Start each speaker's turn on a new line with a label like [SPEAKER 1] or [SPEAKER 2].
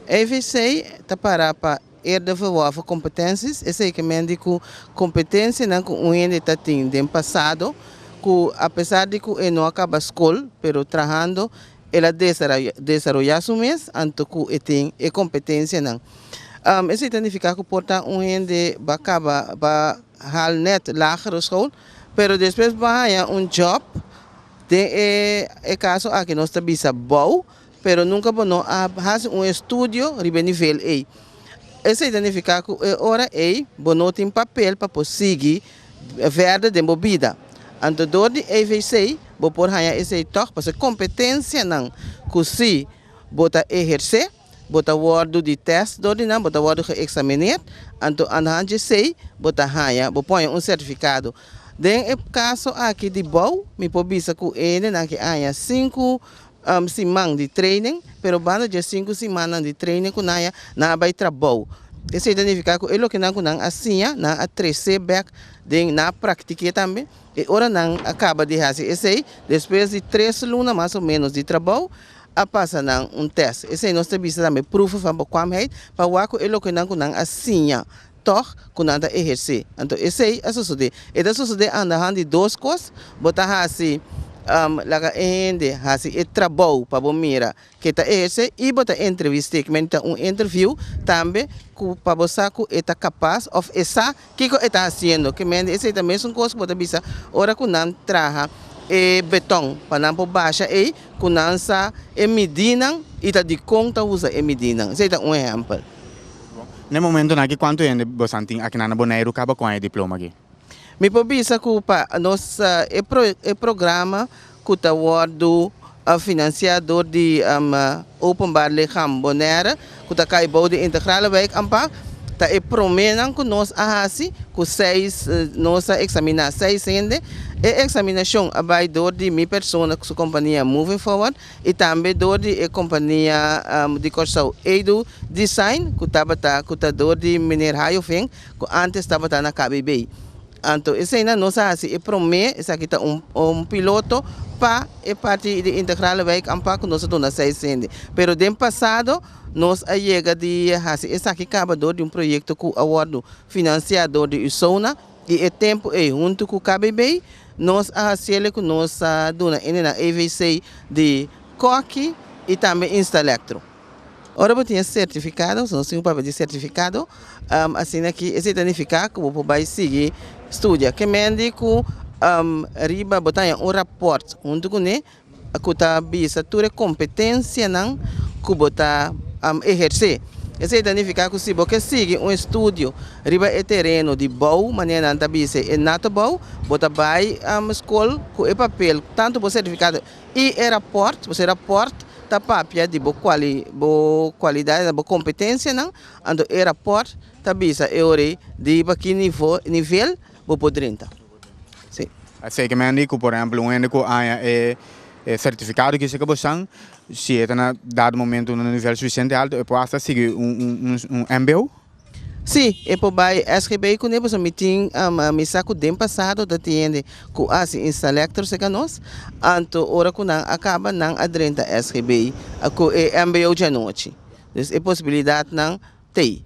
[SPEAKER 1] EVC está para desenvolver competências, esse é que médico competência não com um ainda está tendo no passado, que apesar de que não acaba a escola, pero trabalhando ela desenvolver su mês, anto que tem a competência não. Isso significa que porta um ainda acaba ba hal net lagere school, pero depois vai um job, é caso aqui nós está bom, pero nunca bono faz um estudo ribe nível A. Isso significa que ora A bono tem papel para conseguir verde de movida. Então do de EVC, bo por hanya esse toque para competência não, que se bota exercer, bota word de teste, do de não bota word de examinar, então anhanje sei bota hanya, bo põe um certificado. Den caso aqui de bom, me pobisa que ele na que hanya 5 semanas de training, pero banda de 5 semanas de training que na vai trabalho. Isso significa que ele que não assim, na a 3C back, na prática também. E ora não acaba de fazer esse, depois de 3 lunas mais ou menos de trabalho, a passa um teste. Esse nós temos também proof para para o que ele que não assim, toch que não exercer. Então esse é sucede. E da sucede anda de duas coisas, botar assim laga ende hasi e trabalho para bom mira que tá esse e bota entrevista que menta interview também que para você que está capaz of essa que está fazendo que men esse também são coisas bota bisa ora que não traga e beton para não por baixa e que não sa e medina e tá de conta usa e medina esse é exemplo.
[SPEAKER 2] No momento aqui quanto ainda você tem aqui na Bonaire acaba com a diploma aqui.
[SPEAKER 1] Me pobisa que nossa programa que está o financiador de Open Bar Leham Bonaire, que está caibou de integral vai ampa, tá prometem que nós assim que 6 nossa examinar 6 ainda e examinação abai dor de minha pessoa que sua companhia Moving Forward e também dor de companhia de Corsau Edu Design que tá dor de Mineiro Hayofeng que antes estava na KBB. Então, esse ainda não sabe, promete, esse aqui está piloto para a parte de integral vai campar que nós estamos 600. Pero no passado, nós chega de esse aqui acaba de projeto com o award financiador de Usona e o tempo é junto com o KBB, nós achamos que nós dona na EVC de Coque e também Instalectro. Ora, eu tinha certificado, nós temos um papel de certificado, assim aqui, esse certificado que eu vou seguir estudia, que mende que riba botar um rapport, junto com ele, que está bisa toda competência não que botar exercer. Esse certificado que se você segue um estudo, riba é terreno de bom, maneira não bisa é nato bom, botar vai escola com o papel, tanto o certificado e o rapport, você rapport tá papia de boa qualidade, boa competência não, ando o rapport tá bisa é hora de que nível vou poder entrar. Sim.
[SPEAKER 2] Sei que me indico, por exemplo, um único certificado que se acabou se é na dado momento no nível suficiente alto, eu posso seguir MBO?
[SPEAKER 1] Sim, e por aí SGB que nós meeting me saco de passado da tiende com as instalectors que nós, anto ora que não acaba não adrenta SGB com MBO de noite. Então é possibilidade não tem.